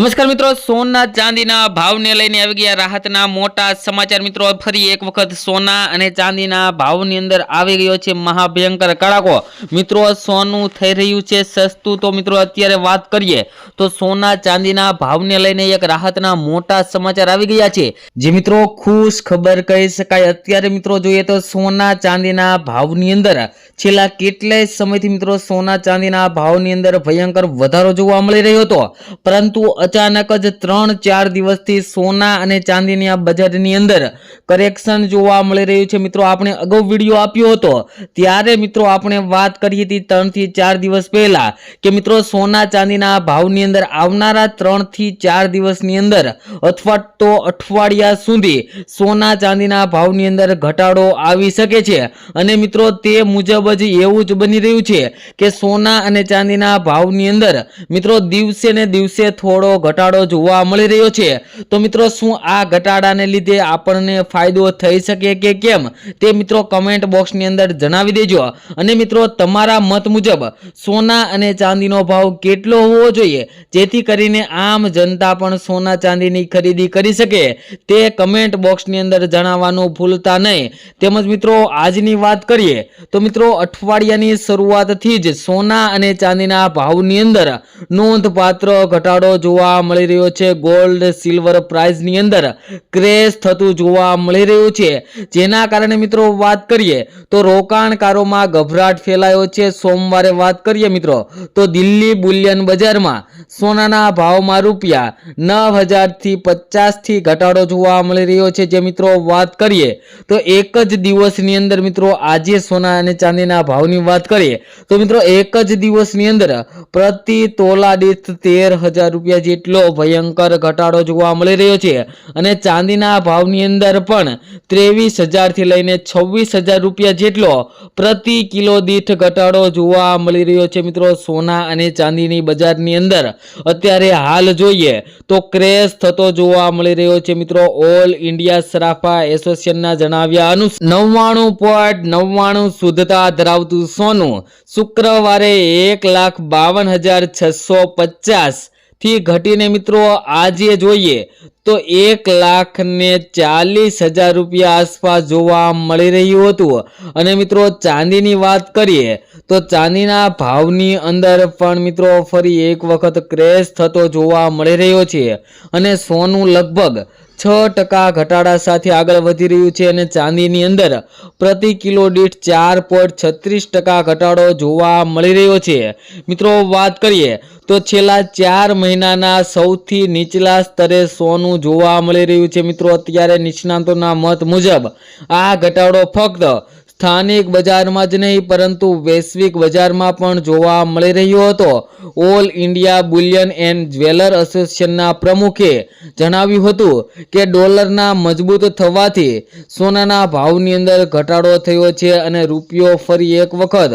નમસ્કાર મિત્રો, સોના ચાંદીના ભાવને લઈને આવી ગયા રાહતના મોટા સમાચાર। મિત્રો ફરી એક વખત સોના અને ચાંદીના ભાવની અંદર આવી ગયો છે મહાભયંકર કડાકો। મિત્રો સોનું થઈ રહ્યું છે સસ્તું। તો મિત્રો અત્યારે વાત કરીએ તો સોના ચાંદીના ભાવને લઈને એક રાહતના મોટા સમાચાર આવી ગયા છે, જે મિત્રો ખુશ ખબર કહી શકાય। અત્યારે મિત્રો જોઈએ તો સોના ચાંદીના ભાવની અંદર છેલ્લા કેટલાય સમયથી મિત્રો સોના ચાંદીના ભાવની અંદર ભયંકર વધારો જોવા મળી રહ્યો હતો, પરંતુ अचानक ज 3-4 દિવસથી સોના અને ચાંદીની આ બજારની અંદર કરેક્શન જોવા મળી રહ્યું છે। મિત્રો આપણે અગાઉ વિડીયો આપ્યો હતો ત્યારે મિત્રો આપણે વાત કરી હતી 3 થી 4 દિવસ પહેલા કે મિત્રો સોના ચાંદીના ભાવની અંદર આવનારા 3 થી 4 દિવસની અંદર અથવા તો અઠવાડિયા સુધી સોના ચાંદીના ભાવની અંદર ઘટાડો આવી શકે છે। અને મિત્રો તે મુજબ જ એવું જ બની રહ્યું છે કે સોના અને ચાંદીના ભાવની અંદર મિત્રો દિવસે ને દિવસે થોડો ઘટાડો જોવા મળી રહ્યો છે। તો મિત્રો શું આ ઘટાડાને લીધે આપણને ફાયદો થઈ શકે કે કેમ તે મિત્રો કમેન્ટ બોક્સની અંદર જણાવી દેજો। અને મિત્રો તમારા મત મુજબ સોના અને ચાંદીનો ભાવ કેટલો હોવો જોઈએ જેથી કરીને આમ જનતા પણ સોના ચાંદીની ખરીદી કરી શકે તે કમેન્ટ બોક્સની અંદર જણાવવાનું ભૂલતા નહીં। તેમજ મિત્રો આજની વાત કરીએ તો મિત્રો અઠવાડિયાની શરૂઆતથી જ સોના અને ચાંદીના ભાવની અંદર નોંધપાત્ર ઘટાડો જોવા મળી રહ્યો છે। ગોલ્ડ સિલ્વર પ્રાઇસની અંદર ક્રેશ થતું જોવા મળી રહ્યું છે, જેના કારણે મિત્રો વાત કરીએ તો રોકાણકારોમાં ગભરાટ ફેલાયો છે। સોમવારે વાત કરીએ મિત્રો તો દિલ્હી બુલિયન બજારમાં સોનાના ભાવમાં રૂપિયા 9,000 થી 50 થી ઘટાડો જોવા મળી રહ્યો છે। જે મિત્રો વાત કરીએ તો એક જ દિવસની અંદર મિત્રો આજે સોના અને ચાંદીના ભાવની વાત કરીએ તો મિત્રો એક જ દિવસની અંદર પ્રતિ તોલા દીઠ 13,000 રૂપિયા જેટલો ભયંકર ઘટાડો જોવા મળી રહ્યો છે। અને ચાંદીના ભાવની અંદર પણ 23,000 થી લઈને 26,000 રૂપિયા જેટલો પ્રતિ કિલો દીઠ ઘટાડો જોવા મળી રહ્યો છે। મિત્રો સોના અને ચાંદીની બજારની અંદર અત્યારે હાલ જોઈએ તો ક્રેશ થતો જોવા મળી રહ્યો છે। મિત્રો ઓલ ઇન્ડિયા સરાફા એસોસિએશનના જણાવ્યા અનુસાર 99.99 શુદ્ધતા ધરાવતું સોનું શુક્રવારે 1,52,650 થી ઘટીને મિત્રો આજે જોઈએ તો 1,40,000 રૂપિયા આસપાસ જોવા મળી રહ્યું હતું। અને મિત્રો ચાંદીની વાત કરીએ તો ચાંદીના ભાવની અંદર પણ મિત્રો ફરી એક વખત ક્રેશ થતો જોવા મળી રહ્યો છે અને સોનું લગભગ 6% ઘટાડા સાથે આગળ વધી રહ્યું છે અને ચાંદીની અંદર પ્રતિ કિલો દીઠ 4.36% ઘટાડો જોવા મળી રહ્યો છે। મિત્રો વાત કરીએ તો છેલ્લા 4 મહિનાના સૌથી નીચલા સ્તરે સોનું જોવા મળી રહ્યું છે। મિત્રો અત્યારે નિષ્ણાતોના મત મુજબ આ ઘટાડો ફક્ત સ્થાનિક બજારમાં જ નહીં પરંતુ વૈશ્વિક બજારમાં પણ જોવા મળી રહ્યો હતો। All India Boolean and jeweller એસોસિએશનના પ્રમુખે જણાવ્યું હતું કે ડોલરના મજબૂત થવાથી સોનાના ભાવની અંદર ઘટાડો થયો છે અને રૂપિયો ફરી એક વખત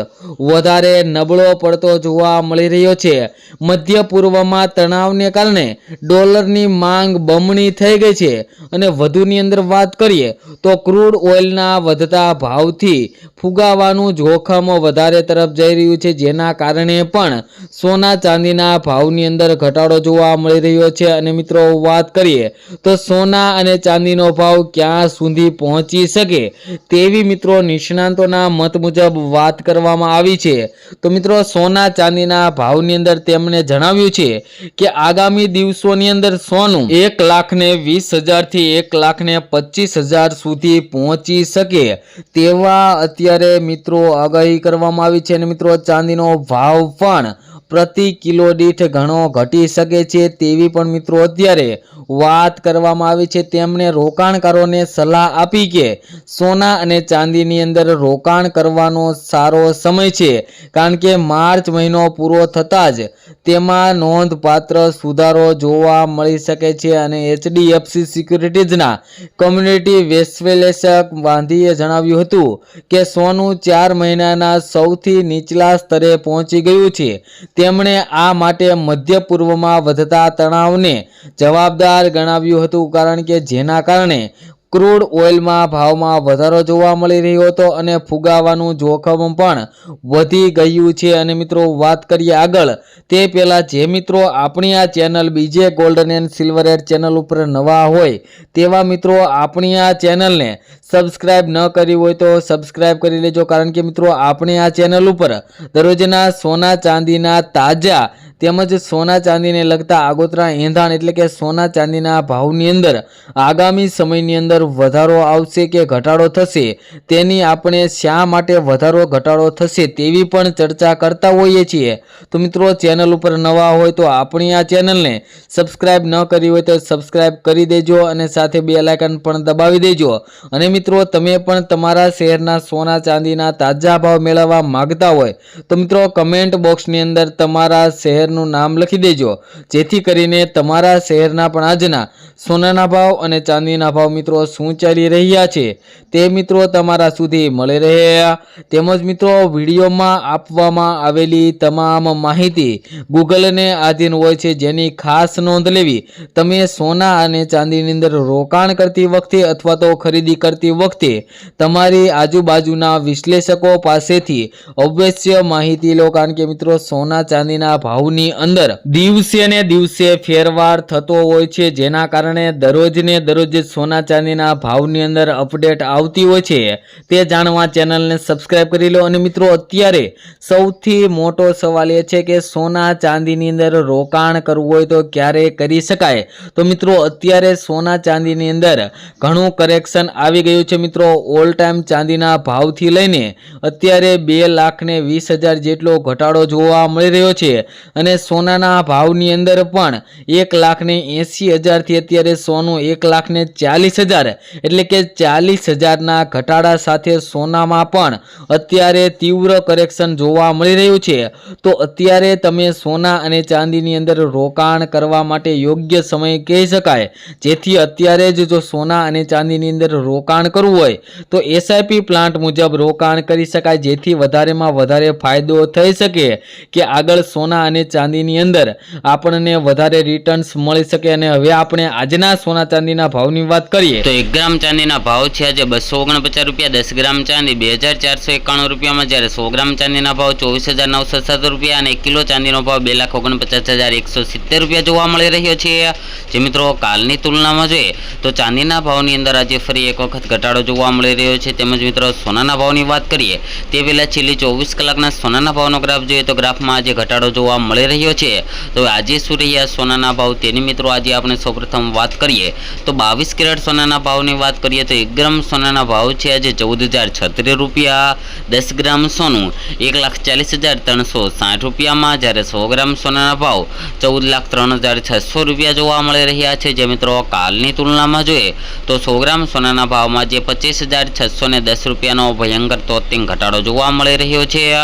વધારે નબળો પડતો જોવા મળી રહ્યો છે। મધ્ય પૂર્વમાં તણાવને કારણે ડોલરની માંગ બમણી થઈ ગઈ છે અને વધુની અંદર વાત કરીએ તો ક્રૂડ ઓઇલના વધતા ભાવથી ફુગાવાનું જોખમ વધારે તરફ જઈ રહ્યું છે, જેના કારણે પણ સોના ચાંદીના ભાવની અંદર ઘટાડો જોવા મળી રહ્યો છે। અને મિત્રો વાત કરીએ તો સોના અને ચાંદીનો ભાવ ક્યાં સુધી પહોંચી શકે તેવી મિત્રો નિષ્ણાતોના મત મુજબ વાત કરવામાં આવી છે। તો મિત્રો સોના ચાંદીના ભાવની અંદર તેમણે જણાવ્યું છે કે આગામી દિવસોની અંદર સોનું 1,20,000 થી 1,25,000 સુધી પહોંચી શકે તેવા અત્યારે મિત્રો આગાહી કરવામાં આવી છે। અને મિત્રો ચાંદીનો ભાવ પણ પ્રતિ કિલો દીઠ ઘણો ઘટી શકે છે તેવી પણ મિત્રો અત્યારે વાત કરવામાં આવી છે। તેમણે રોકાણકારોને સલાહ આપી કે સોના અને ચાંદીની અંદર રોકાણ કરવાનો સારો સમય છે, કારણ કે માર્ચ મહિનો પૂરો થતાં જ તેમાં નોંધપાત્ર સુધારો જોવા મળી શકે છે। અને એચડીએફસી સિક્યુરિટીઝના કમ્યુનિટી વિશ્લેષક વાંધીએ જણાવ્યું હતું કે સોનું 4 મહિનાના સૌથી નીચલા સ્તરે પહોંચી ગયું છે। તેમણે આ માટે મધ્ય પૂર્વમાં વધતા તણાવને જવાબદાર ગણાવ્યું હતું, કારણ કે જેના કારણે ક્રૂડ ઓઇલમાં ભાવમાં વધારો જોવા મળી રહ્યો હતો અને ફુગાવાનું જોખમ પણ વધી ગયું છે। અને મિત્રો વાત કરીએ આગળ તે પહેલા જે મિત્રો આપણી આ ચેનલ બીજે golden and silver add channel ઉપર નવા હોય તેવા મિત્રો આપણી આ ચેનલને સબસ્ક્રાઇબ ન કરી હોય તો સબસ્ક્રાઇબ કરી લેજો, કારણ કે મિત્રો આપણે આ ચેનલ ઉપર દરરોજના સોના ચાંદીના તાજા તેમજ સોના ચાંદીને લગતા આગોતરા એંધાણ એટલે કે સોના ચાંદીના ભાવની અંદર આગામી સમયની અંદર વધારો આવશે કે ઘટાડો થશે તેની આપણે શા માટે વધારો ઘટાડો થશે તેવી પણ ચર્ચા કરતા હોઈએ છીએ। તો મિત્રો ચેનલ ઉપર નવા હોય તો આપણી આ ચેનલને સબસ્ક્રાઇબ ન કરી હોય તો સબસ્ક્રાઇબ કરી દેજો અને સાથે બેલ આઇકન પણ દબાવી દેજો। અને મિત્રો તમે પણ તમારા શહેરના સોના ચાંદીના તાજા ભાવ મેળવવા માંગતા હોય તો મિત્રો કમેન્ટ બોક્સની અંદર તમારા શહેરનું નામ લખી દેજો, જેથી કરીને તમારા શહેરના પણ આજના સોનાના ભાવ અને ચાંદીના ભાવ મિત્રો શું ચાલી રહ્યા છે તે મિત્રો તમારા સુધી મળી રહે। તેમજ મિત્રો વિડીયોમાં આપવામાં આવેલી તમામ માહિતી ગૂગલને આધીન હોય છે, જેની ખાસ નોંધ લેવી। તમે સોના અને ચાંદીની અંદર રોકાણ કરતી વખતે અથવા તો ખરીદી કરતી વખતે તમારી આજુબાજુના વિશ્લેષકો પાસેથી અવશ્ય માહિતી લો, કારણ કે મિત્રો સોના ચાંદીના ભાવની અંદર દિવસે ને દિવસે ફેરફાર થતો હોય છે, જેના કારણે દરરોજ ને દરરોજ સોના ચાંદીના ભાવની અંદર અપડેટ આવતી હોય છે। તે જાણવા ચેનલને સબસ્ક્રાઇબ કરી લો। અને મિત્રો અત્યારે સૌથી મોટો સવાલ એ છે કે સોના ચાંદીની અંદર રોકાણ કરવું હોય તો ક્યારે કરી શકાય? તો મિત્રો અત્યારે સોના ચાંદીની અંદર ઘણું કરેક્શન આવી ગયું છે। મિત્રો ઓલ ટાઈમ ચાંદીના ભાવથી લઈને અત્યારે 2,20,000 જેટલો ઘટાડો જોવા મળી રહ્યો છે અને સોનાના ભાવની અંદર પણ 1,80,000 થી અત્યારે સોનું 1,40,000 એટલે કે 40,000ના ઘટાડા સાથે સોનામાં પણ અત્યારે તીવ્ર કરેક્શન જોવા મળી રહ્યું છે। તો અત્યારે તમે સોના અને ચાંદીની અંદર રોકાણ કરવા માટે યોગ્ય સમય કહી શકાય, જેથી અત્યારે જ જો સોના અને ચાંદીની અંદર રોકાણ કરવું હોય તો એસઆઈપી પ્લાન્ટ મુજબ રોકાણ કરી શકાય, જેથી વધારેમાં વધારે ફાયદો થઈ શકે કે આગળ સોના અને ચાંદીની અંદર આપણને વધારે રિટર્ન્સ મળી શકે। અને હવે આપણે આજના સોના ચાંદીના ભાવની વાત કરીએ તો 1 ગ્રામ ચાંદીના ભાવ છે આજે 249 રૂપિયા, 10 ગ્રામ ચાંદી 2,491 રૂપિયામાં, જ્યારે 100 ગ્રામ ચાંદીના ભાવ 24,907 રૂપિયા અને 1 કિલો ચાંદીનો ભાવ 2,49,170 રૂપિયા જોવા મળી રહ્યો છે। જે મિત્રો કાલની તુલનામાં જોઈએ તો ચાંદીના ભાવની અંદર આજે ફરી એક વખત ઘટાડો જોવા મળી રહ્યો છે। તેમજ મિત્રો સોનાના ભાવની વાત કરીએ તે પહેલા છેલ્લી 24 કલાકના સોનાના ભાવનો ગ્રાફ જોઈએ તો ગ્રાફમાં આજે ઘટાડો જોવા મળી રહ્યો છે। તો આજે શું રહ્યા સોનાના ભાવ તેની મિત્રો આજે આપણે સૌપ્રથમ વાત કરીએ તો 22 કેરેટ સોનાના ભાવની વાત કરીએ તો 1 ગ્રામ સોનાના ભાવ છે આજે 14,036 રૂપિયા, 10 ગ્રામ સોનું 1,40,360 રૂપિયામાં, જ્યારે 100 ગ્રામ સોનાના ભાવ 14,03,600 રૂપિયા જોવા મળી રહ્યા છે। જે મિત્રો કાલની તુલનામાં જોઈએ તો 100 ગ્રામ સોનાના ભાવમાં જે 25,610 રૂપિયાનો ભયંકર તોતિંગ ઘટાડો જોવા મળી રહ્યો છે।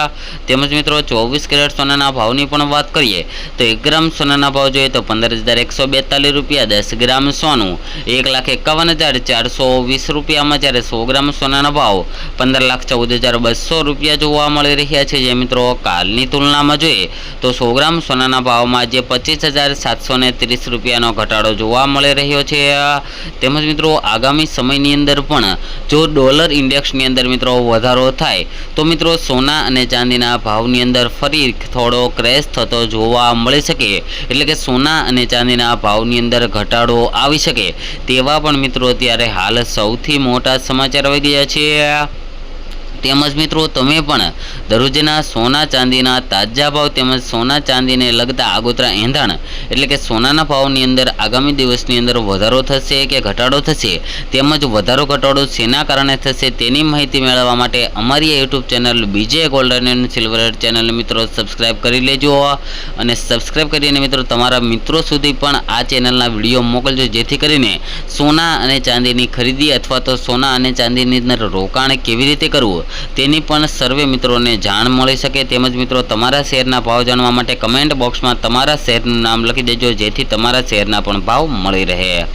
તેમજ મિત્રો 24 કેરેટ સોનાના ભાવની પણ વાત કરીએ તો 1 ગ્રામ સોનાના ભાવ જોઈએ તો 15,142 રૂપિયા, 10 ગ્રામ સોનું 1,51,420 રૂપિયામાં, જ્યારે 100 ગ્રામ સોનાના ભાવ 15,14,200 રૂપિયા જોવા મળી રહ્યા છે। જે મિત્રો કાલની તુલનામાં જોઈએ તો 100 ગ્રામ સોનાના ભાવમાં જે 25,730 રૂપિયાનો ઘટાડો જોવા મળી રહ્યો છે। તેમજ મિત્રો આગામી સમયની અંદર પણ જો ડોલર ઇન્ડેક્સની અંદર મિત્રો વધારો થાય તો મિત્રો સોના અને ચાંદીના ભાવની અંદર ફરી થોડો ક્રેશ થતો જોવા મળી શકે, એટલે કે સોના અને ચાંદીના ભાવની અંદર ઘટાડો આવી શકે તેવા પણ મિત્રો અત્યારે હાલ સૌથી મોટા સમાચાર આવી ગયા છે। તેમજ મિત્રો તમે પણ દરરોજના સોના ચાંદીના તાજા ભાવ તેમજ સોના ચાંદીને લગતા આગોતરા એંધાણ એટલે કે સોનાના ભાવની અંદર આગામી દિવસની અંદર વધારો થશે કે ઘટાડો થશે, તેમજ વધારો ઘટાડો શેના કારણે થશે તેની માહિતી મેળવવા માટે અમારી યુટ્યુબ ચેનલ બીજે ગોલ્ડન એન્ડ સિલ્વર ચેનલ મિત્રો સબસ્ક્રાઇબ કરી લેજો અને સબસ્ક્રાઇબ કરીને મિત્રો તમારા મિત્રો સુધી પણ આ ચેનલના વિડીયો મોકલજો, જેથી કરીને સોના અને ચાંદીની ખરીદી અથવા તો સોના અને ચાંદીની અંદર રોકાણ કેવી રીતે કરવું તેની પણ સર્વે મિત્રોને જાણ મળી શકે। તેમજ મિત્રો તમારા શેરના ભાવ જાણવા માટે કમેન્ટ બોક્સમાં તમારા શહેરનું નામ લખી દેજો, જેથી તમારા શહેરના પણ ભાવ મળી રહે।